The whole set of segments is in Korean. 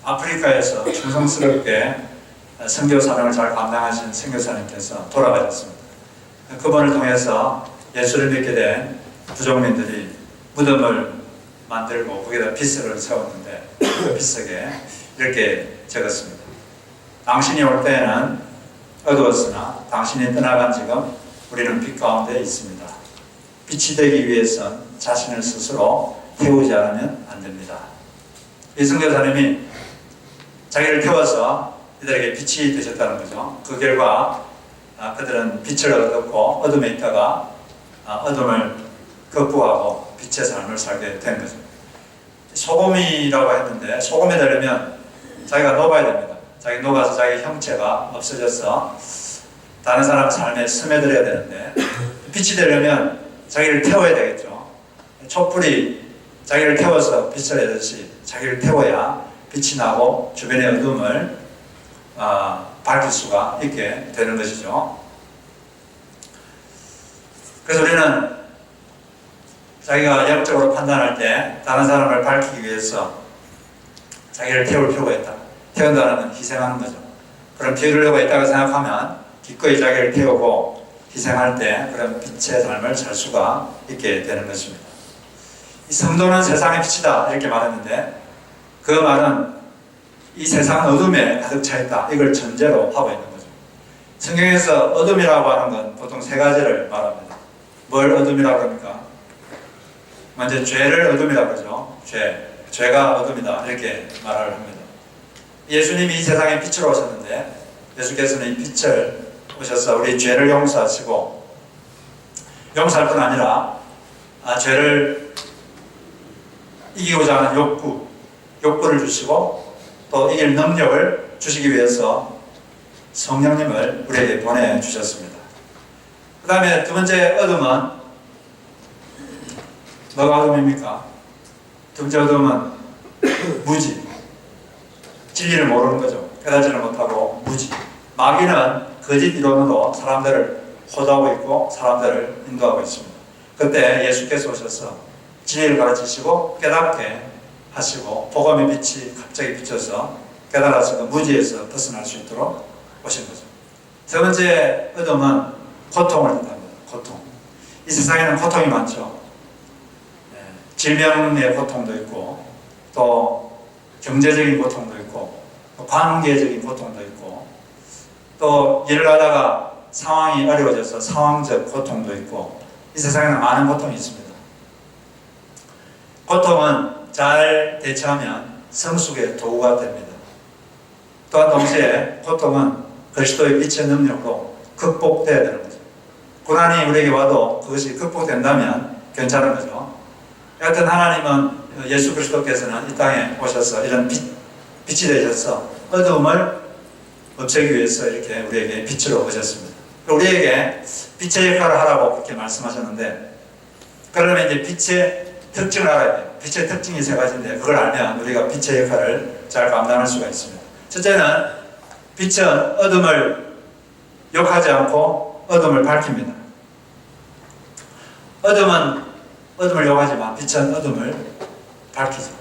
아프리카에서 충성스럽게 선교 사명을 잘 감당하신 선교사님께서 돌아가셨습니다. 그분을 통해서 예수를 믿게 된 부족민들이 무덤을 만들고 거기다 비석을 세웠는데 그 비석에 이렇게 적었습니다. 당신이 올 때에는 어두웠으나 당신이 떠나간 지금 우리는 빛 가운데 있습니다. 빛이 되기 위해선 자신을 스스로 태우지 않으면 안 됩니다. 이 선교사님이 자기를 태워서 이들에게 빛이 되셨다는 거죠. 그 결과 그들은 빛을 얻었고 어둠에 있다가 어둠을 극복하고 빛의 삶을 살게 된 거죠. 소금이라고 했는데 소금이 되려면 자기가 녹아야 됩니다. 자기 녹아서 자기 형체가 없어져서 다른 사람 삶에 스며들어야 되는데 빛이 되려면 자기를 태워야 되겠죠. 촛불이 자기를 태워서 빛을 내듯이 자기를 태워야 빛이 나고 주변의 어둠을 밝힐 수가 있게 되는 것이죠. 그래서 우리는 자기가 영적으로 판단할 때 다른 사람을 밝히기 위해서 자기를 태울 필요가 있다. 태운다는 건 희생하는 거죠. 그런 필요가 있다고 생각하면 기꺼이 자기를 태우고 희생할 때 그런 빛의 삶을 살 수가 있게 되는 것입니다. 이 성도는 세상의 빛이다 이렇게 말했는데 그 말은 이 세상은 어둠에 가득 차 있다 이걸 전제로 하고 있는 거죠. 성경에서 어둠이라고 하는 건 보통 세 가지를 말합니다. 뭘 어둠이라고 합니까? 먼저 죄를 어둠이라고 하죠. 죄가 어둠이다 이렇게 말을 합니다. 예수님이 이 세상에 빛으로 오셨는데 예수께서는 이 빛을 오셔서 우리 죄를 용서하시고 용서할 뿐 아니라 죄를 이기고자 하는 욕구를 주시고 또 이길 능력을 주시기 위해서 성령님을 우리에게 보내주셨습니다. 그 다음에 두 번째 어둠은 뭐가 어둠입니까? 두 번째 어둠은 무지. 진리를 모르는 거죠. 깨닫지를 못하고 무지. 마귀는 거짓 이론으로 사람들을 호도하고 있고 사람들을 인도하고 있습니다. 그때 예수께서 오셔서 진리를 가르치시고 깨닫게 하시고 복음의 빛이 갑자기 비춰서 깨달아서 그 무지에서 벗어날 수 있도록 오신 거죠. 세 번째 어둠은 고통을 뜻합니다. 고통. 이 세상에는 고통이 많죠. 질병의 고통도 있고 또 경제적인 고통도 있고 또 관계적인 고통도 있고 또 일을 하다가 상황이 어려워져서 상황적 고통도 있고 이 세상에는 많은 고통이 있습니다. 고통은 잘 대처하면 성숙의 도구가 됩니다. 또한 동시에 고통은 그리스도의 빛의 능력으로 극복돼야 되는 거죠. 고난이 우리에게 와도 그것이 극복된다면 괜찮은 거죠. 여하튼 하나님은 예수 그리스도께서는 이 땅에 오셔서 이런 빛이 되셔서 어두움을 없애기 위해서 이렇게 우리에게 빛으로 오셨습니다. 우리에게 빛의 역할을 하라고 그렇게 말씀하셨는데 그러면 이제 빛의 특징을 알아야 돼요. 빛의 특징이 세 가지인데 그걸 알면 우리가 빛의 역할을 잘 감당할 수가 있습니다. 첫째는 빛은 어둠을 욕하지 않고 어둠을 밝힙니다. 어둠은 어둠을 욕하지만 빛은 어둠을 밝히죠.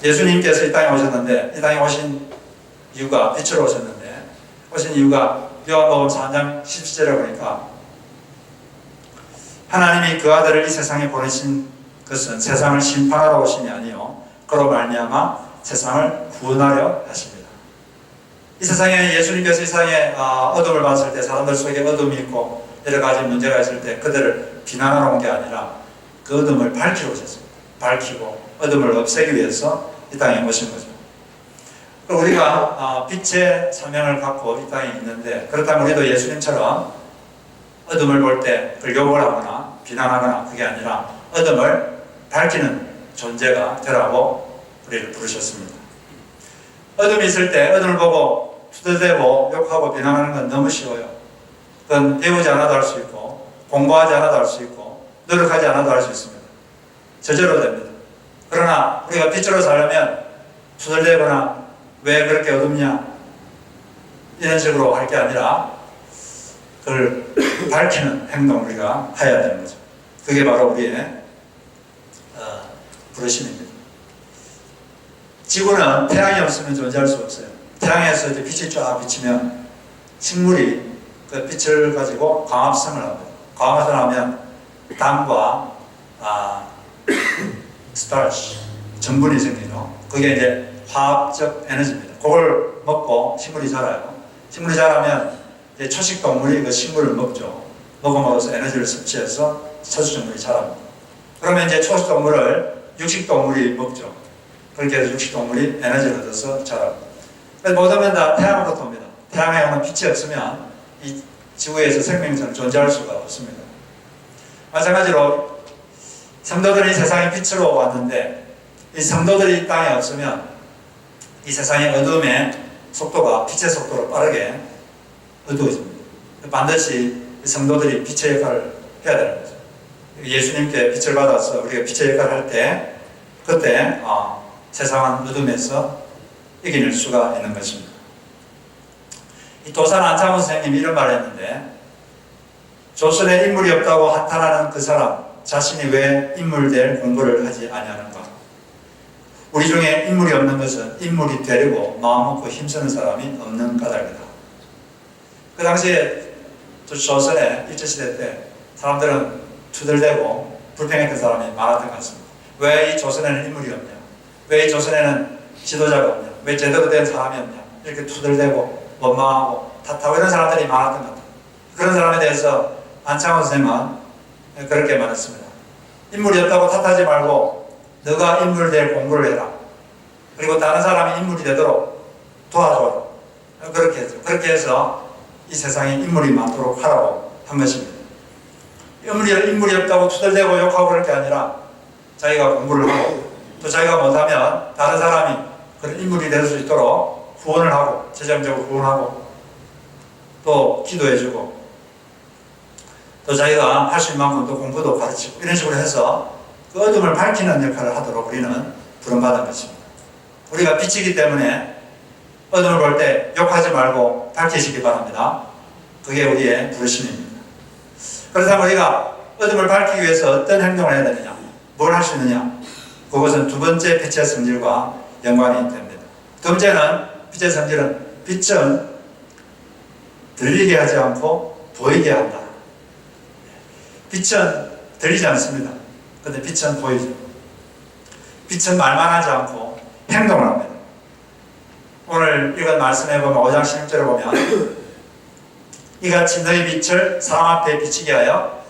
예수님께서 이 땅에 오셨는데 이 땅에 오신 이유가 빛으로 오셨는데 오신 이유가 요한복음 4장 17절에 보니까 하나님이 그 아들을 이 세상에 보내신 것은 세상을 심판하러 오심이 아니요 그로 말미암아 세상을 구원하려 하십니다. 이 세상에 예수님께서 이 세상에 어둠을 봤을 때 사람들 속에 어둠이 있고 여러 가지 문제가 있을 때 그들을 비난하러 온 게 아니라 그 어둠을 밝히러 오셨습니다. 밝히고 어둠을 없애기 위해서 이 땅에 오신 거죠. 우리가 빛의 사명을 갖고 이 땅에 있는데 그렇다면 우리도 예수님처럼 어둠을 볼 때 욕을 하거나 비난하거나 그게 아니라 어둠을 밝히는 존재가 되라고 우리를 부르셨습니다. 어둠이 있을 때 어둠을 보고 투덜대고 욕하고 비난하는 건 너무 쉬워요. 그건 배우지 않아도 할 수 있고 공부하지 않아도 할 수 있고 노력하지 않아도 할 수 있습니다. 저절로 됩니다. 그러나 우리가 빛으로 살려면 투덜대거나 왜 그렇게 어둡냐 이런 식으로 할 게 아니라 그걸 밝히는 행동 우리가 해야 되는 거죠. 그게 바로 우리의 부르심입니다. 지구는 태양이 없으면 존재할 수 없어요. 태양에서 이제 빛이 쫙 비치면 식물이 그 빛을 가지고 광합성을 합니다. 광합성을 하면 당과 스타치, 전분이 생기죠. 그게 이제 화학적 에너지입니다. 그걸 먹고 식물이 자라요. 식물이 자라면 이제 초식 동물이 그 식물을 먹죠. 먹어서 에너지를 섭취해서 초식동물이 자랍니다. 그러면 이제 초식 동물을 육식 동물이 먹죠. 그렇게 해서 육식 동물이 에너지를 얻어서 자랍니다. 그래서 모든 건 다 태양으로부터 옵니다. 태양에 오는 빛이 없으면 이 지구에서 생명체는 존재할 수가 없습니다. 마찬가지로 성도들이 세상의 빛으로 왔는데 이 성도들이 땅에 없으면 이 세상의 어둠의 속도가 빛의 속도로 빠르게 어두워집니다. 반드시 성도들이 빛의 역할을 해야 되는 거죠. 예수님께 빛을 받아서 우리가 빛의 역할을 할 때 그때 세상은 어둠에서 이겨낼 수가 있는 것입니다. 이 도산 안창호 선생님이 이런 말을 했는데 조선에 인물이 없다고 한탄하는 그 사람 자신이 왜 인물될 공부를 하지 아니하는가? 우리 중에 인물이 없는 것은 인물이 되려고 마음먹고 힘쓰는 사람이 없는 까닭이다. 그 당시에 조선의 일제시대 때 사람들은 투덜대고 불평했던 사람이 많았던 것 같습니다. 왜 이 조선에는 인물이 없냐? 왜 이 조선에는 지도자가 없냐? 왜 제대로 된 사람이 없냐? 이렇게 투덜대고 원망하고 탓하고 이런 사람들이 많았던 것 같아요. 그런 사람에 대해서 안창호 선생님은 그렇게 말했습니다. 인물이 없다고 탓하지 말고 너가 인물 될 공부를 해라. 그리고 다른 사람이 인물이 되도록 도와줘라. 그렇게 했죠. 그렇게 해서 이 세상에 인물이 많도록 하라고 한 것입니다. 인물이 없다고 투덜대고 욕하고 그럴 게 아니라 자기가 공부를 하고 또 자기가 못하면 다른 사람이 그런 인물이 될 수 있도록 후원을 하고 재정적으로 후원하고 또 기도해주고 또 자기가 할 수 있는 만큼 또 공부도 가르치고 이런 식으로 해서 그 어둠을 밝히는 역할을 하도록 우리는 부름받은 것입니다. 우리가 빛이기 때문에 어둠을 볼 때 욕하지 말고 밝히시기 바랍니다. 그게 우리의 부르심입니다. 그렇다면 우리가 어둠을 밝히기 위해서 어떤 행동을 해야 되느냐? 뭘 할 수 있느냐? 그것은 두 번째 빛의 성질과 연관이 됩니다. 두 번째는 빛의 성질은 빛은 들리게 하지 않고 보이게 한다. 빛은 들리지 않습니다. 그런데 빛은 보이죠. 빛은 말만 하지 않고 행동을 합니다. 오늘 이건 말씀해 보면 5장 16절에 보면 이같이 너희 빛을 사람 앞에 비치게 하여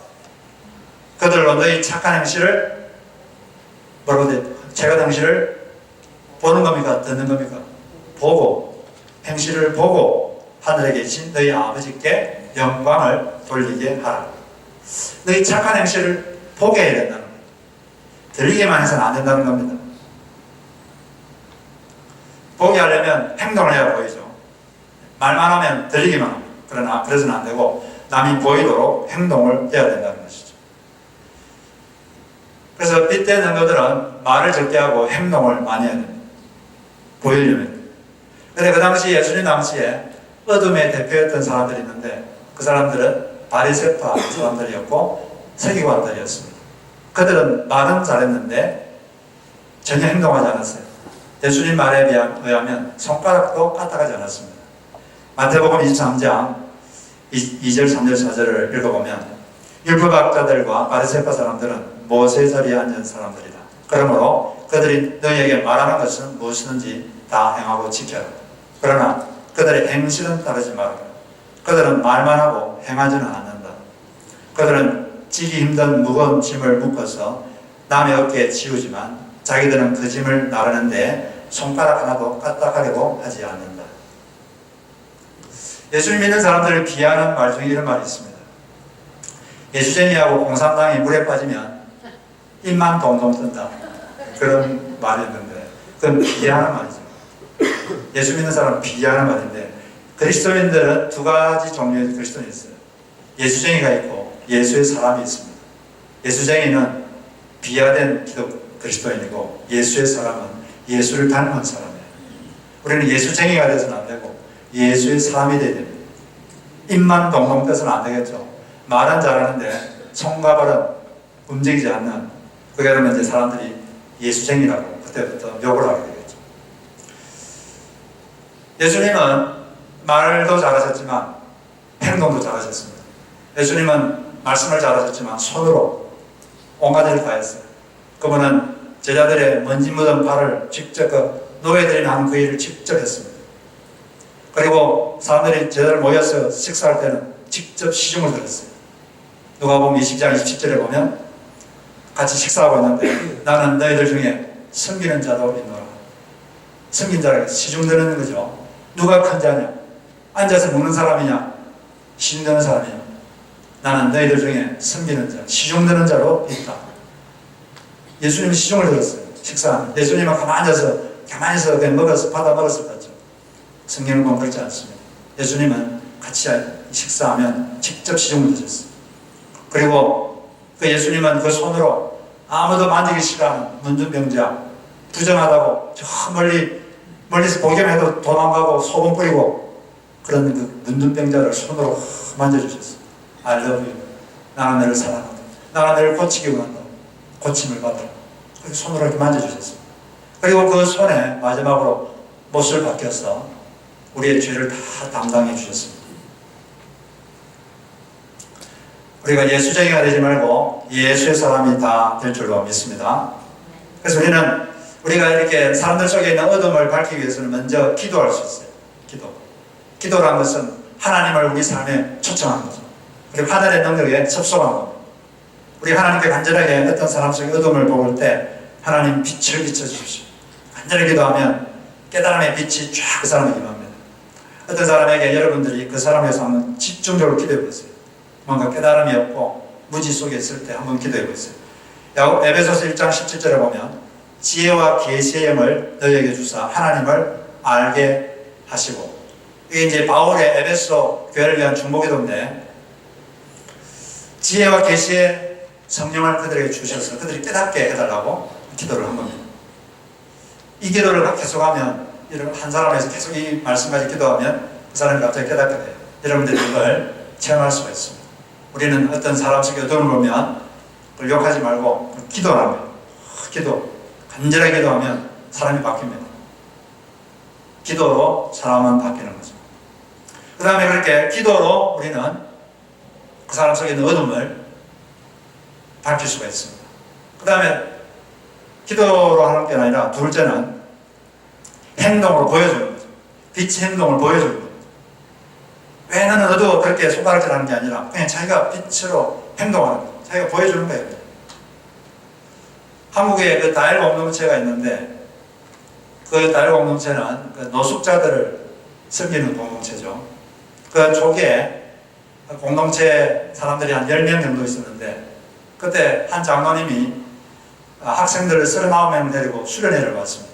그들로 너희 착한 행실을 착한 행실을 보는 겁니까? 듣는 겁니까? 보고 행실을 보고 하늘에 계신 너희 아버지께 영광을 돌리게 하라. 너희 착한 행실을 보게 해야 된다는 겁니다. 들리게만 해서는 안 된다는 겁니다. 보게 하려면 행동을 해야 보이죠. 말만 하면 들리기만 합니다. 그러나 그래서는 안 되고 남이 보이도록 행동을 해야 된다는 것이죠. 그래서 빛된 성도들은 말을 적게 하고 행동을 많이 해야 됩니다. 보이려면. 그런데 그 당시 예수님 당시에 어둠의 대표였던 사람들이 있는데 그 사람들은 바리새파 사람들이었고 서기관들이었습니다. 그들은 말은 잘했는데 전혀 행동하지 않았어요. 예수님 말에 의하면 손가락도 까딱하지 않았습니다. 마태복음 23장 2절, 3절, 4절을 읽어보면 율법학자들과 바리새파 사람들은 모세 자리에 앉은 사람들이다. 그러므로 그들이 너희에게 말하는 것은 무엇이든지 다 행하고 지켜라. 그러나 그들의 행실은 따르지 말아라. 그들은 말만 하고 행하지는 않는다. 그들은 지기 힘든 무거운 짐을 묶어서 남의 어깨에 지우지만 자기들은 그 짐을 나르는데 손가락 하나도 까딱하려고 하지 않는다. 예수님 믿는 사람들을 비하하는 말 중에 이런 말이 있습니다. 예수쟁이하고 공산당이 물에 빠지면 입만 동동 뜬다. 그런 말이 있는데 그건 비하하는 말이죠. 예수 믿는 사람은 비하하는 말인데 그리스도인들은 두 가지 종류의 그리스도인이 있어요. 예수쟁이가 있고 예수의 사람이 있습니다. 예수쟁이는 비하된 그리스도인이고 예수의 사람은 예수를 닮은 사람이에요. 우리는 예수쟁이가 돼서는 안 되고 예수의 사람이 되어야 됩니다. 입만 동동 떠서는 안 되겠죠. 말은 잘하는데 손과 발은 움직이지 않는 그게 되면 이제 사람들이 예수쟁이라고 그때부터 욕을 하게 되겠죠. 예수님은 말도 잘하셨지만 행동도 잘하셨습니다. 예수님은 말씀을 잘하셨지만 손으로 온갖 일을 다 했어요. 그분은 제자들의 먼지 묻은 발을 직접 노예들이 하는 그 일을 직접 했습니다. 그리고 사람들이 제자들 모여서 식사할 때는 직접 시중을 들었어요. 누가복음 20장 27절에 보면 같이 식사하고 있는데 나는 너희들 중에 섬기는 자도 있노라. 섬긴 자를 시중 드는 거죠. 누가 큰 자냐? 앉아서 먹는 사람이냐? 시중 드는 사람이냐? 나는 너희들 중에 섬기는 자, 시중 드는 자로 있다. 예수님이 시중을 들었어요. 식사하는. 예수님은 가만히 앉아서 그냥 받아 먹었을 것 같죠. 성경은 보면 그렇지 않습니다. 예수님은 같이 식사하면 직접 시중을 드셨어요. 그리고 그 예수님은 그 손으로 아무도 만지기 싫어하는 문둥병자, 부정하다고 저 멀리서 보기만 해도 도망가고 소금 뿌리고 그런 그 문둥병자를 손으로 만져주셨어요. I love you. 나는 너를 사랑한다. 나는 너를 고치기 원한다. 고침을 받으라. 그리고 손으로 이렇게 만져주셨어요. 그리고 그 손에 마지막으로 못을 박혀서 우리의 죄를 다 담당해 주셨습니다. 우리가 예수쟁이가 되지 말고 예수의 사람이 다 될 줄로 믿습니다. 그래서 우리가 이렇게 사람들 속에 있는 어둠을 밝히기 위해서는 먼저 기도할 수 있어요. 기도라는 것은 하나님을 우리 삶에 초청하는 거죠. 그리고 하늘의 능력에 접속하는 겁니다. 우리 하나님께 간절하게 어떤 사람 속에 어둠을 볼 때 하나님 빛을 비춰주십시오. 간절히 기도하면 깨달음의 빛이 쫙 그 사람에게 임합니다. 어떤 사람에게 여러분들이 그 사람에서 한번 집중적으로 기도해 보세요. 뭔가 깨달음이 없고 무지 속에 있을 때 한번 기도해 보세요. 에베소서 1장 17절에 보면 지혜와 계시의 영을 너희에게 주사 하나님을 알게 하시고, 이게 이제 바울의 에베소 교회를 위한 중보기도인데 지혜와 계시의 성령을 그들에게 주셔서 그들이 깨닫게 해달라고 기도를 한 겁니다. 이 기도를 계속하면 한 사람에서 계속 이 말씀까지 기도하면 그 사람이 갑자기 깨닫게 돼요. 여러분들이 이걸 체험할 수가 있습니다. 우리는 어떤 사람 속에 어둠을 보면 그걸 욕하지 말고 기도하면 간절하게 기도하면 사람이 바뀝니다. 기도로 사람은 바뀌는 거죠. 그 다음에 그렇게 기도로 우리는 그 사람 속에 있는 어둠을 밝힐 수가 있습니다. 그 다음에 기도로 하는 게 아니라 둘째는 행동으로 보여주는 거죠. 빛의 행동을 보여주는 거죠. 왜 나는 너도 그렇게 손가락질하는 게 아니라 그냥 자기가 빛으로 행동하는 거예요. 자기가 보여주는 거예요. 한국에 그 다일 공동체가 있는데 그 다일 공동체는 그 노숙자들을 섬기는 공동체죠. 그 초기에 공동체 사람들이 한 10명 정도 있었는데 그때 한 장로님이 학생들을 39명을 데리고 수련회를 갔습니다.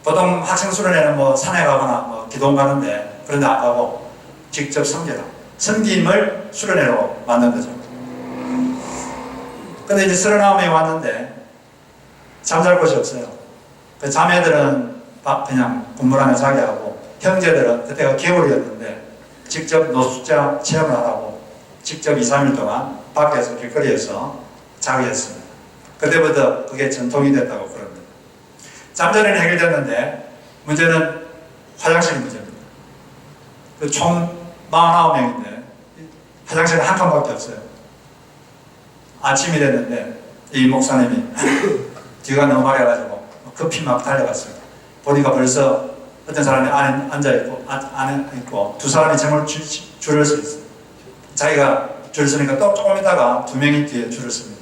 보통 학생 수련회는 뭐 산에 가거나 뭐 기도원 가는데 그런데 안 가고 직접 섬겨라. 섬김을 수련회로 만든 거죠. 근데 이제 39명이 왔는데 잠잘 곳이 없어요. 그 자매들은 그냥 건물 안에 자게 하고 형제들은 그때가 겨울이었는데 직접 노숙자 체험을 하라고 직접 2, 3일 동안 밖에서 길거리에서 자게 했습니다. 그때부터 그게 전통이 됐다고 그럽니다. 잠자리는 해결됐는데 문제는 화장실 문제입니다. 그 총 49명인데 화장실은 한 칸밖에 없어요. 아침이 됐는데 이 목사님이 뒤가 너무 마려가지고 급히 막 달려갔어요. 보니까 벌써 어떤 사람이 안에 앉아있고 안에 있고 두 사람이 줄을 서 있어요. 자기가 줄을 서니까 또 조금 있다가 두 명이 뒤에 줄을 섭니다.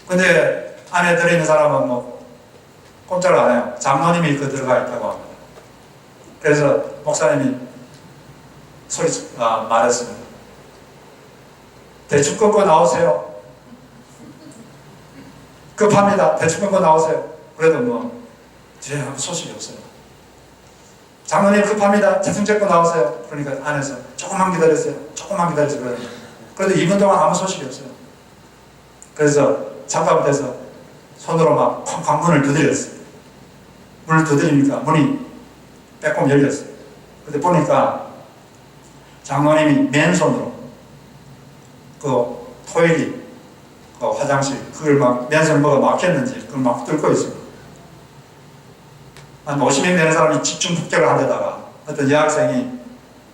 근데 안에 들어있는 사람은 뭐 꼼짝을 안 해요. 장로님이 그 들어가 있다고 합니다. 그래서 목사님이 말했습니다. 대충 끊고 나오세요. 급합니다. 대충 끊고 나오세요. 그래도 뭐 뒤에 아무 소식이 없어요. 장로님 급합니다. 대충 끊고 나오세요. 그러니까 안에서 조금만 기다리세요. 그래도 2분 동안 아무 소식이 없어요. 그래서 잠깐부터 손으로 막 쾅쾅 문을 두드렸어요. 문을 두드리니까 문이 빼꼼 열렸어요. 근데 보니까 장로님이 맨손으로 그 토일이 그 화장실 그걸 막 맨손 뭐가 막혔는지 그걸 막 뚫고 있습니다. 한 50명 되는 사람이 집중 폭격을 한 데다가 어떤 여학생이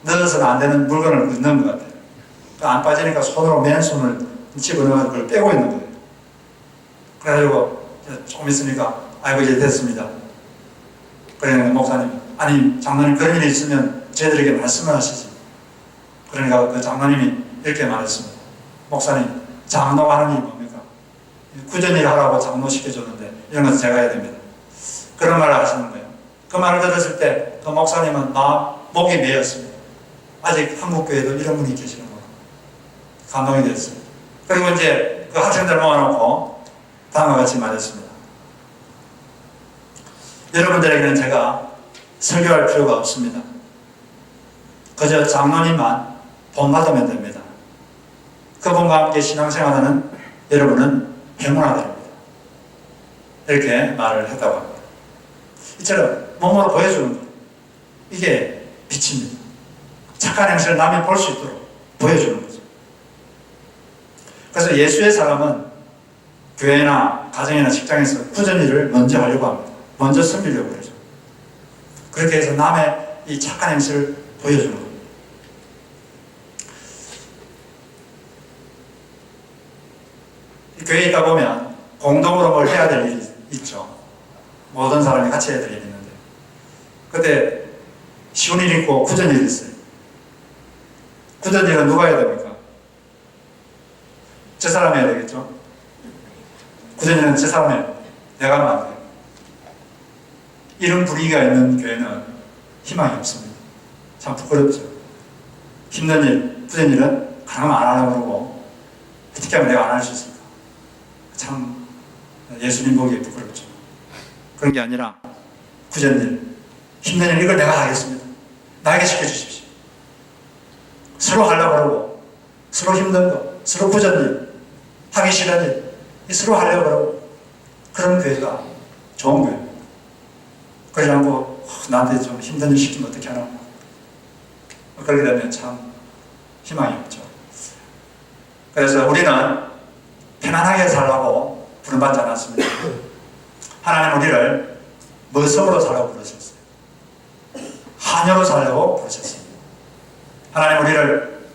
넣어서는 안 되는 물건을 넣은 것 같아요. 안 빠지니까 손으로 맨손을 집어넣어 그걸 빼고 있는 거예요. 그래가지고 조금 있으니까 아이고 이제 됐습니다. 그러니까 목사님, 아니 장로님 그런 일이 있으면 저희들에게 말씀을 하시지. 그러니까 그 장로님이 이렇게 말했습니다. 목사님, 장로가 하는 일이 뭡니까? 구전일 하라고 장로 시켜줬는데 이런 것은 제가 해야 됩니다. 그런 말을 하시는 거예요. 그 말을 들었을 때 그 목사님은 목이 메였습니다. 아직 한국교회도 이런 분이 계시는 거예요. 감동이 됐어요. 그리고 이제 그 학생들 모아놓고 다음과 같이 말했습니다. 여러분들에게는 제가 설교할 필요가 없습니다. 그저 장로님만 본받으면 됩니다. 그분과 함께 신앙생활하는 여러분은 행운아들입니다. 이렇게 말을 했다고 합니다. 이처럼 몸으로 보여주는 것, 이게 빛입니다. 착한 행실을 남이 볼 수 있도록 보여주는 거죠. 그래서 예수의 사람은 교회나 가정이나 직장에서 꾸준히 일을 먼저 하려고 합니다. 먼저 섬기려고 그러죠. 그렇게 해서 남의 이 착한 행실을 보여주는 겁니다. 교회에 있다 보면 공동으로 뭘 해야 될 일이 있죠. 모든 사람이 같이 해야 될 일이 있는데, 그때 쉬운 일이 있고 굳은 일이 있어요. 굳은 일은 누가 해야 됩니까? 저 사람이 해야 되겠죠? 굳은 일은 저 사람이 해야 돼요. 내가 하면 안 돼요. 이런 분위기가 있는 교회는 희망이 없습니다. 참 부끄럽죠. 힘든 일, 굳은 일은 가능하면 안 하려고 그러고, 어떻게 하면 내가 안 할 수 있을까? 참 예수님 보기에 부끄럽죠. 그런 게 아니라 굳은 일, 힘든 일, 이걸 내가 하겠습니다. 나에게 시켜주십시오. 서로 하려고 그러고, 서로 힘든 거, 서로 굳은 일, 하기 싫은 일, 서로 하려고 그러고, 그런 교회가 좋은 교회입니다. 그러지 않고 나한테 좀 힘든 일 시키면 어떻게 하나, 그렇게 되면 참 희망이 없죠. 그래서 우리는 편안하게 살라고 부름받지 않았습니다. 하나님 우리를 머슴으로 살라고 부르셨어요. 하녀로 살라고 부르셨습니다. 하나님 우리를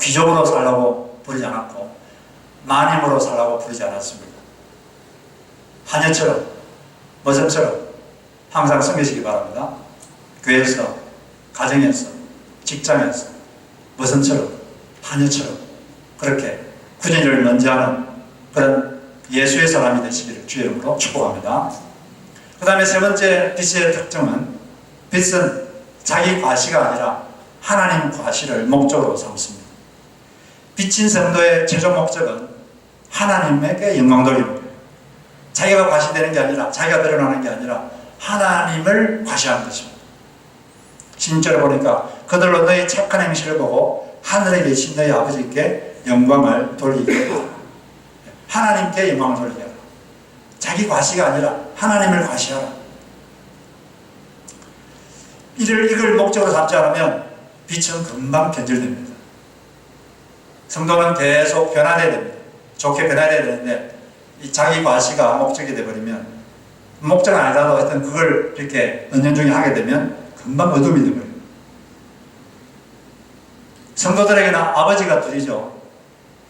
귀족으로 살라고 부르지 않았고 마님으로 살라고 부르지 않았습니다. 하녀처럼, 머슴처럼 항상 섬기시기 바랍니다. 교회에서, 가정에서, 직장에서 머슴처럼, 하녀처럼 그렇게 굳은 일을 먼저 하는 그런 예수의 사람이 되시기를 주의 이름으로 축복합니다. 그 다음에 세 번째 빛의 특징은, 빛은 자기 과시가 아니라 하나님 과시를 목적으로 삼습니다. 빛인 성도의 최종 목적은 하나님에게 영광 돌리는 거예요. 자기가 과시되는 게 아니라, 자기가 드러나는 게 아니라 하나님을 과시하는 것입니다. 진짜로 보니까 그들로 너희 착한 행실을 보고 하늘에 계신 너희 아버지께 영광을 돌리게 하라. 하나님께 영광을 돌리게 하라. 자기 과시가 아니라 하나님을 과시하라. 이걸 목적으로 삼지 않으면 빛은 금방 변질됩니다. 성도는 계속 변화되어야 됩니다. 좋게 변화되어야 되는데 이 자기 과시가 목적이 되어버리면, 목적은 아니라도 하여튼 그걸 이렇게 은연중에 하게 되면 금방 어둠이 되어버려요. 성도들에게는 아버지가 둘이죠.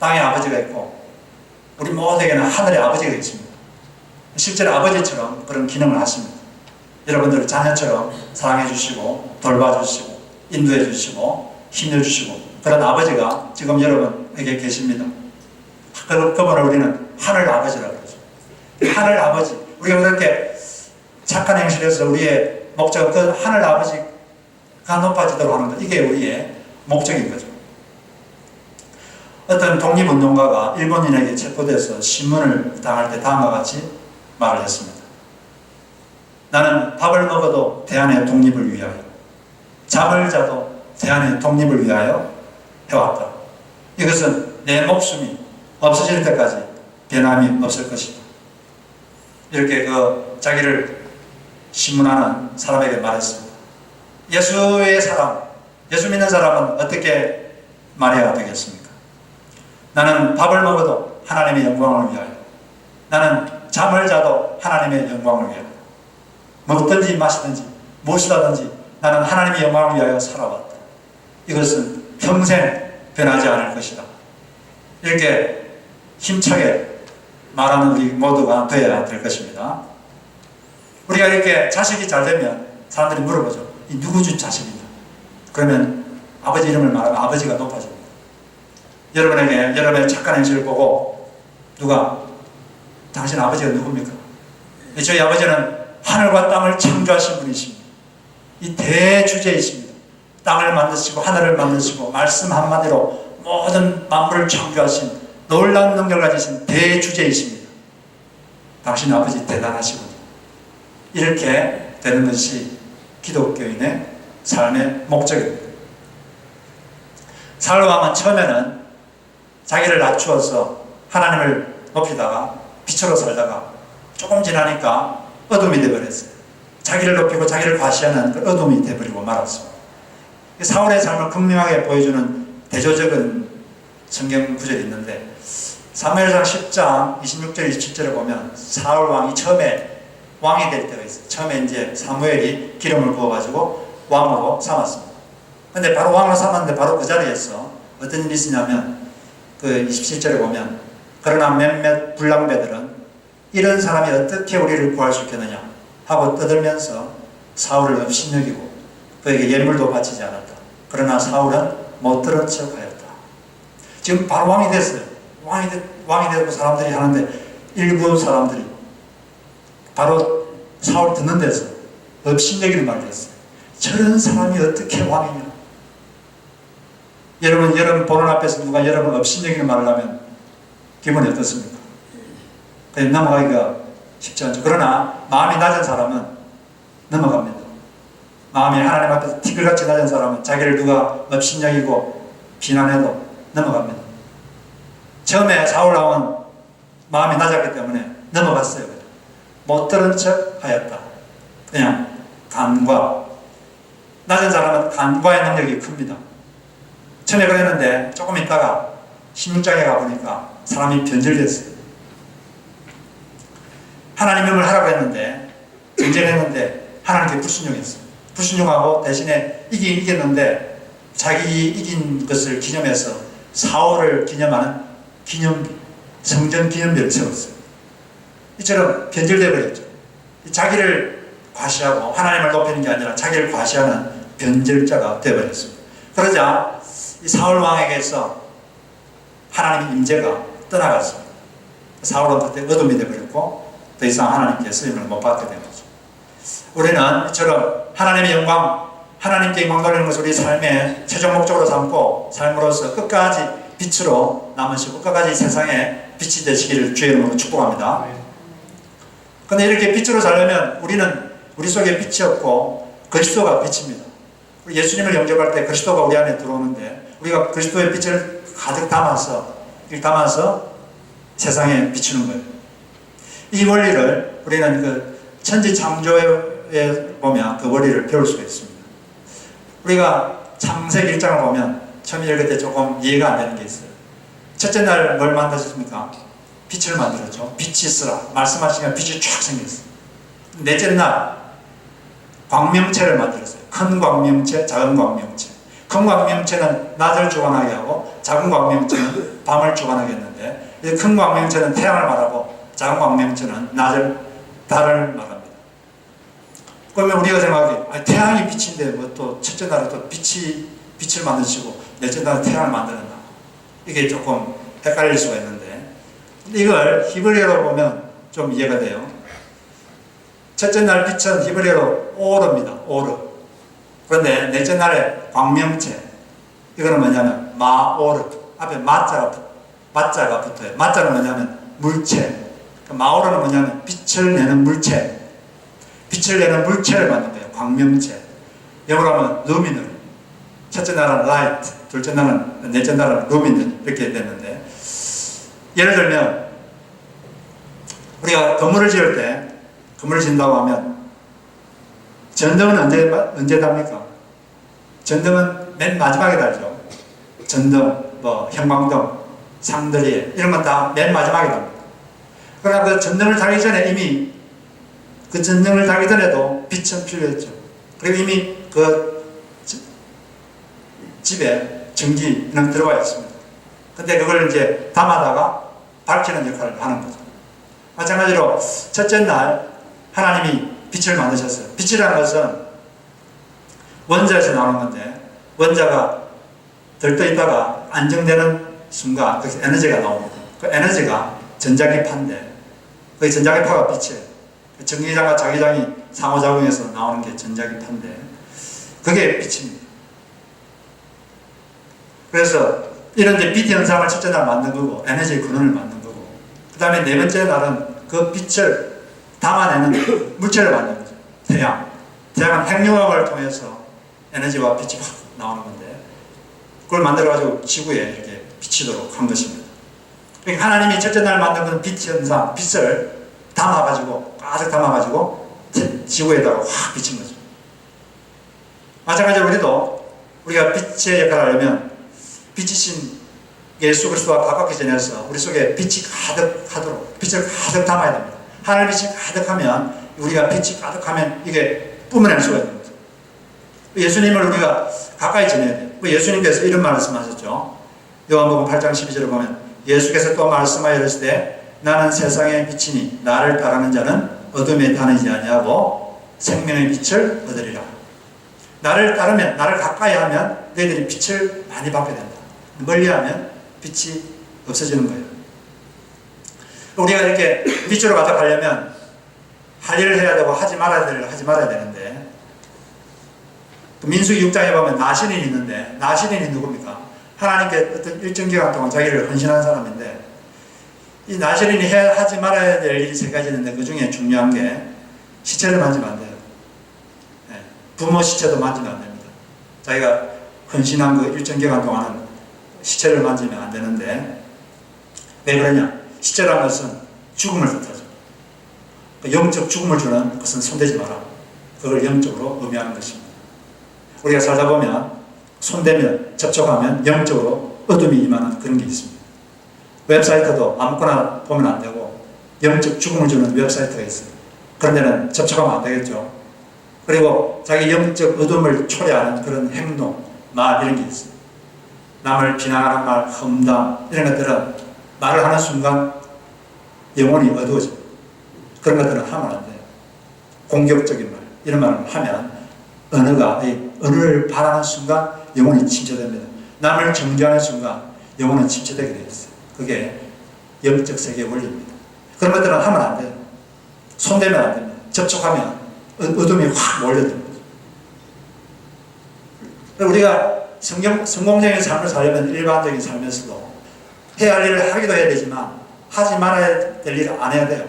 땅의 아버지가 있고 우리 모두에게는 하늘의 아버지가 있습니다. 실제로 아버지처럼 그런 기능을 하십니다. 여러분들을 자녀처럼 사랑해 주시고 돌봐주시고 인도해 주시고 힘내 주시고 그런 아버지가 지금 여러분에게 계십니다. 그분을 우리는 하늘 아버지라고 그러죠. 하늘 아버지, 우리가 그렇게 착한 행실에서 우리의 목적은 그 하늘 아버지가 높아지도록 하는 것, 이게 우리의 목적인 거죠. 어떤 독립운동가가 일본인에게 체포돼서 신문을 당할 때 다음과 같이 말을 했습니다. 나는 밥을 먹어도 대한의 독립을 위하여, 잠을 자도 대한의 독립을 위하여 해왔다. 이것은 내 목숨이 없어질 때까지 변함이 없을 것이다. 이렇게 자기를 신문하는 사람에게 말했습니다. 예수의 사람, 예수 믿는 사람은 어떻게 말해야 되겠습니까? 나는 밥을 먹어도 하나님의 영광을 위하여, 나는 잠을 자도 하나님의 영광을 위하여. 먹든지 마시든지 무엇을 하든지 나는 하나님의 영광을 위하여 살아왔다. 이것은 평생 변하지 않을 것이다. 이렇게 힘차게 말하는 우리 모두가 되어야 될 것입니다. 우리가 이렇게 자식이 잘 되면 사람들이 물어보죠. 이 누구 준 자식이냐? 그러면 아버지 이름을 말하면 아버지가 높아집니다. 여러분에게 여러분의 착한 행실을 보고 누가 당신 아버지가 누굽니까? 저희 아버지는 하늘과 땅을 창조하신 분이십니다. 이 대주제이십니다. 땅을 만드시고 하늘을 만드시고 말씀 한마디로 모든 만물을 창조하신 놀라운 능력을 가지신 대주제이십니다. 당신 아버지 대단하시군요. 이렇게 되는 것이 기독교인의 삶의 목적입니다. 사울왕은 처음에는 자기를 낮추어서 하나님을 높이다가 빛으로 살다가 조금 지나니까 어둠이 되어버렸어요. 자기를 높이고 자기를 과시하는 그 어둠이 되어버리고 말았습니다. 사울의 삶을 극명하게 보여주는 대조적인 성경 구절이 있는데 사무엘상 10장 26절 27절에 보면 사울 왕이 처음에 왕이 될 때가 있어요. 처음에 이제 사무엘이 기름을 부어가지고 왕으로 삼았습니다. 근데 바로 왕으로 삼았는데 바로 그 자리에서 어떤 일이 있었냐면 그 27절에 보면 그러나 몇몇 불량배들은 이런 사람이 어떻게 우리를 구할 수 있겠느냐 하고 떠들면서 사울을 업신여기고 그에게 예물도 바치지 않았다. 그러나 사울은 못 들은 척 하였다. 지금 바로 왕이 됐어요. 왕이 되고 사람들이 하는데 일부 사람들이 바로 사울 듣는 데서 업신여기를 말했어요. 저런 사람이 어떻게 왕이냐. 여러분 보는 앞에서 누가 여러분 업신여기를 말을 하면 기분이 어떻습니까? 넘어가기가 쉽지 않죠. 그러나 마음이 낮은 사람은 넘어갑니다. 마음이 하나님 앞에서 티끌같이 낮은 사람은 자기를 누가 업신여기고 비난해도 넘어갑니다. 처음에 사울왕은 마음이 낮았기 때문에 넘어갔어요. 못 들은 척 하였다. 그냥 간과 낮은 사람은 간과의 능력이 큽니다. 처음에 그랬는데 조금 있다가 16장에 가보니까 사람이 변질됐어요. 하나님 명을 하라고 했는데 전쟁했는데 하나님께 불순종했어요. 불순종하고 대신에 이겼는데 자기 이긴 것을 기념해서 사울을 기념하는 기념비, 성전 기념비를 세웠어요. 이처럼 변질되어 버렸죠. 자기를 과시하고 하나님을 높이는 게 아니라 자기를 과시하는 변절자가 되어버렸습니다. 그러자 이 사울 왕에게서 하나님의 임재가 떠나갔습니다. 사울은 그때 어둠이 되어버렸고 더 이상 하나님께 쓰임을 못 받게 된 거죠. 우리는 이처럼 하나님의 영광, 하나님께 영광 돌리는 것을 우리 삶의 최종 목적으로 삼고 삶으로서 끝까지 빛으로 남으시고 끝까지 세상에 빛이 되시기를 주의 이름으로 축복합니다. 그런데 이렇게 빛으로 살려면 우리는 우리 속에 빛이 없고 그리스도가 빛입니다. 예수님을 영접할 때 그리스도가 우리 안에 들어오는데 우리가 그리스도의 빛을 가득 담아서 세상에 비추는 거예요. 이 원리를 우리는 그 천지 창조에 보면 그 원리를 배울 수가 있습니다. 우리가 창세기 1장을 보면 처음 읽을 때 조금 이해가 안 되는 게 있어요. 첫째 날 뭘 만드셨습니까? 빛을 만들었죠. 빛이 있으라 말씀하시니까 빛이 쫙 생겼어요. 넷째 날 광명체를 만들었어요. 큰 광명체, 작은 광명체. 큰 광명체는 낮을 주관하게 하고 작은 광명체는 밤을 주관하게 했는데 큰 광명체는 태양을 말하고 작은 광명체는 달을 말합니다. 그러면 우리가 생각하기에 태양이 빛인데 뭐 또 첫째 날에 또 빛을 만드시고 넷째 날에 태양을 만드는다. 이게 조금 헷갈릴 수가 있는데 이걸 히브리어로 보면 좀 이해가 돼요. 첫째 날 빛은 히브리어로 오르입니다. 오르. 그런데 넷째 날에 광명체 이거는 뭐냐면 마오르. 앞에 마자가 붙어요. 마자는 뭐냐면 물체. 마오르는 뭐냐면 빛을 내는 물체. 빛을 내는 물체를 만든 거예요. 광명체. 영어로 하면 루미널. 첫째 날은 라이트, 둘째 날은, 넷째 날은 루미널 이렇게 됐는데 예를 들면 우리가 건물을 지을 때 건물을 짓는다고 하면 전등은 언제 답니까? 전등은 맨 마지막에 달죠. 전등, 형광등, 상들이 이런 건 다 맨 마지막에 답니다. 그러나 그 전등을 달기 전에 이미 그 전등을 달기 전에도 빛은 필요했죠. 그리고 이미 그 집에 전기는 들어와 있습니다. 근데 그걸 이제 담아다가 밝히는 역할을 하는 거죠. 마찬가지로 첫째 날 하나님이 빛을 만드셨어요. 빛이라는 것은 원자에서 나오는 건데, 원자가 들떠 있다가 안정되는 순간 거기서 에너지가 나옵니다. 그 에너지가 전자기파인데, 그 전자기파가 빛이에요. 전기장과 자기장이 상호작용해서 나오는 게 전자기파인데, 그게 빛입니다. 그래서 이런 이제 빛 현상을 첫째 날 만든 거고, 에너지의 근원을 만든 거고, 그 다음에 네 번째 날은 그 빛을 담아내는 물체를 만든 거죠. 태양. 태양은 핵융합을 통해서 에너지와 빛이 확 나오는 건데, 그걸 만들어가지고 지구에 이렇게 비치도록 한 것입니다. 그러니까 하나님이 첫째 날 만든 건 빛 현상, 빛을 담아가지고, 가득 담아가지고 지구에다가 확 비친 거죠. 마찬가지로 우리가 빛의 역할을 하려면 빛이신 예수 그리스도와 가깝게 지내서 우리 속에 빛이 가득하도록 빛을 가득 담아야 됩니다. 하늘 빛이 가득하면, 우리가 빛이 가득하면 이게 뿜어낼 수가 있는 거죠. 예수님을 우리가 가까이 지내야 돼요. 예수님께서 이런 말씀하셨죠. 요한복음 8장 12절을 보면 예수께서 또 말씀하여 이르시되 나는 세상의 빛이니 나를 따르는 자는 어둠에 다니지 아니하고 생명의 빛을 얻으리라. 나를 따르면, 나를 가까이 하면 너희들이 빛을 많이 받게 된다. 멀리하면 빛이 없어지는 거예요. 우리가 이렇게 빛으로 가득하려면 할 일을 해야 되고 하지 말아야 될 일을 하지 말아야 되는데, 민수기 6장에 보면 나신인이 있는데, 나신인이 누굽니까? 하나님께 어떤 일정 기간 동안 자기를 헌신한 사람인데, 이 나신인이 하지 말아야 될 일이 세 가지 있는데, 그 중에 중요한 게 시체를 만지면 안 돼요. 네. 부모 시체도 만지면 안 됩니다. 자기가 헌신한 그 일정 기간 동안은 시체를 만지면 안 되는데, 왜 그러냐? 시체라는 것은 죽음을 뜻하죠. 영적 죽음을 주는 것은 손대지 마라. 그걸 영적으로 의미하는 것입니다. 우리가 살다 보면 손대면, 접촉하면 영적으로 어둠이 임하는 그런 게 있습니다. 웹사이트도 아무거나 보면 안 되고 영적 죽음을 주는 웹사이트가 있어요. 그런 데는 접촉하면 안 되겠죠. 그리고 자기 영적 어둠을 초래하는 그런 행동, 말 이런 게 있어요. 남을 비난하는 말, 험담 이런 것들은 말을 하는 순간 영혼이 어두워집니다. 그런 것들은 하면 안 돼요. 공격적인 말, 이런 말을 하면 언어를 발하는 순간 영혼이 침체됩니다. 남을 정죄하는 순간 영혼은 침체되게 되어 있어요. 그게 영적 세계의 원리입니다. 그런 것들은 하면 안 돼요. 손대면 안 됩니다. 접촉하면 어둠이 확 몰려듭니다. 우리가 성공적인 삶을 살려면 일반적인 삶에서도 해야 할 일을 하기도 해야 되지만 하지 말아야 될 일을 안 해야 돼요.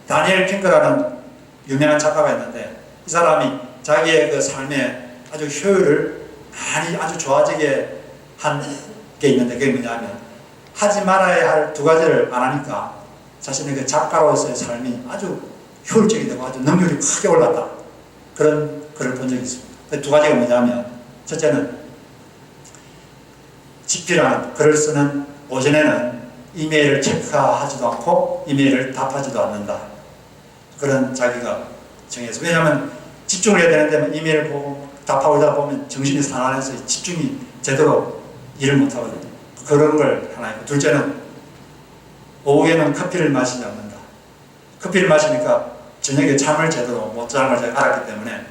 다니엘 핑크라는 유명한 작가가 있는데, 이 사람이 자기의 그 삶에 아주 효율을 많이 아주 좋아지게 한 게 있는데, 그게 뭐냐면 하지 말아야 할 두 가지를 안 하니까 자신의 그 작가로서의 삶이 아주 효율적이 되고 아주 능률이 크게 올랐다. 그런 글을 본 적이 있습니다. 그 두 가지가 뭐냐면, 첫째는 집필하는 글을 쓰는 오전에는 이메일을 체크하지도 않고 이메일을 답하지도 않는다. 그런 자기가 정해서. 왜냐하면 집중을 해야 되는데 이메일 보고 답하고 있다 보면 정신이 산만해서 집중이 제대로 일을 못하거든요. 그런 걸 하나 있고, 둘째는 오후에는 커피를 마시지 않는다. 커피를 마시니까 저녁에 잠을 제대로 못 자는 걸 제가 알았기 때문에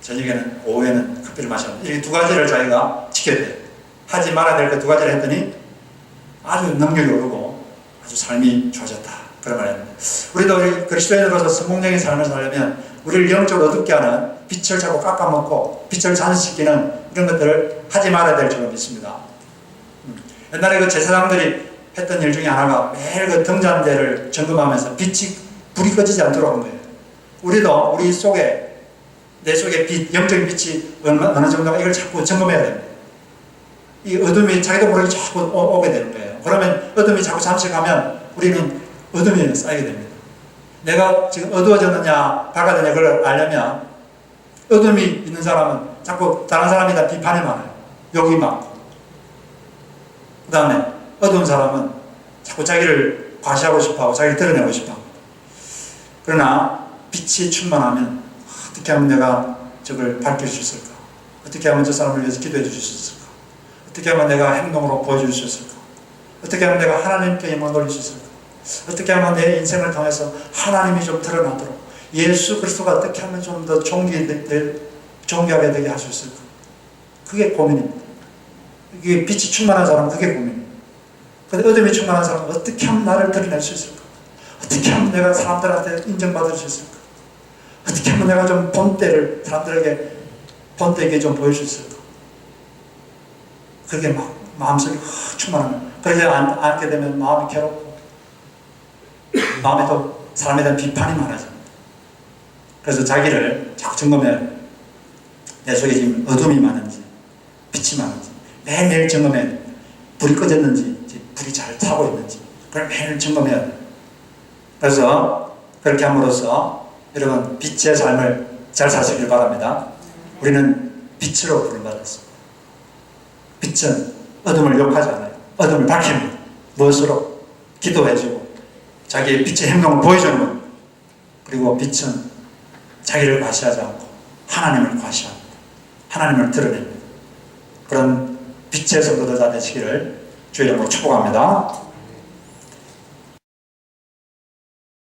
저녁에는, 오후에는 커피를 마셔야 한다. 이렇게 두 가지를 자기가 지켜야 돼요. 하지 말아야 될 그 두 가지를 했더니 아주 능력이 오르고 아주 삶이 좋아졌다. 그런 말입니다. 우리 그리스도인으로서 성공적인 삶을 살려면 우리를 영적으로 어둡게 하는 빛을 자꾸 깎아먹고 빛을 잔시키는 이런 것들을 하지 말아야 될 줄로 믿습니다. 옛날에 그 제사장들이 했던 일 중에 하나가 매일 그 등잔대를 점검하면서 불이 꺼지지 않도록 한 거예요. 우리도 우리 속에, 내 속에 빛, 영적인 빛이 어느 정도가 이걸 자꾸 점검해야 됩니다. 이 어둠이 자기도 모르게 자꾸 오게 되는 거예요. 그러면 어둠이 자꾸 잠식하면 우리는 어둠이 쌓이게 됩니다. 내가 지금 어두워졌느냐 밝아졌느냐 그걸 알려면, 어둠이 있는 사람은 자꾸 다른 사람이다 비판이 많아요. 욕이 많고. 그 다음에 어두운 사람은 자꾸 자기를 과시하고 싶어하고 자기를 드러내고 싶어하고. 그러나 빛이 충만하면 어떻게 하면 내가 저걸 밝힐 수 있을까? 어떻게 하면 저 사람을 위해서 기도해 줄 수 있을까? 어떻게 하면 내가 행동으로 보여줄 수 있을까? 어떻게 하면 내가 하나님께 영광을 돌릴 수 있을까? 어떻게 하면 내 인생을 통해서 하나님이 좀 드러나도록 예수 그리스도가 어떻게 하면 좀 더 존귀하게 되게 할 수 있을까? 그게 고민입니다. 이게 빛이 충만한 사람은 그게 고민입니다. 근데 어둠이 충만한 사람은 어떻게 하면 나를 드러낼 수 있을까? 어떻게 하면 내가 사람들한테 인정받을 수 있을까? 어떻게 하면 내가 좀 본때를 사람들에게 본때에게 좀 보일 수 있을까? 그게 막 마음속이 충만하면 그러지 않게 되면 마음이 괴롭고 마음에 또 사람에 대한 비판이 많아집니다. 그래서 자기를 자꾸 점검해. 내 속에 지금 어둠이 많은지 빛이 많은지 매일매일 점검해. 불이 꺼졌는지 불이 잘 타고 있는지 그걸 매일 점검해야 돼요. 그래서 그렇게 함으로써 여러분 빛의 삶을 잘 사시길 바랍니다. 우리는 빛으로 부름받았습니다. 빛은 어둠을 욕하지 않아요. 어둠을 밝힙니다. 무엇으로? 기도해주고 자기의 빛의 행동을 보여주는 것. 그리고 빛은 자기를 과시하지 않고 하나님을 과시합니다. 하나님을 드러냅니다. 그런 빛의 성도들 다 되시기를 주의 이름으로 축복합니다.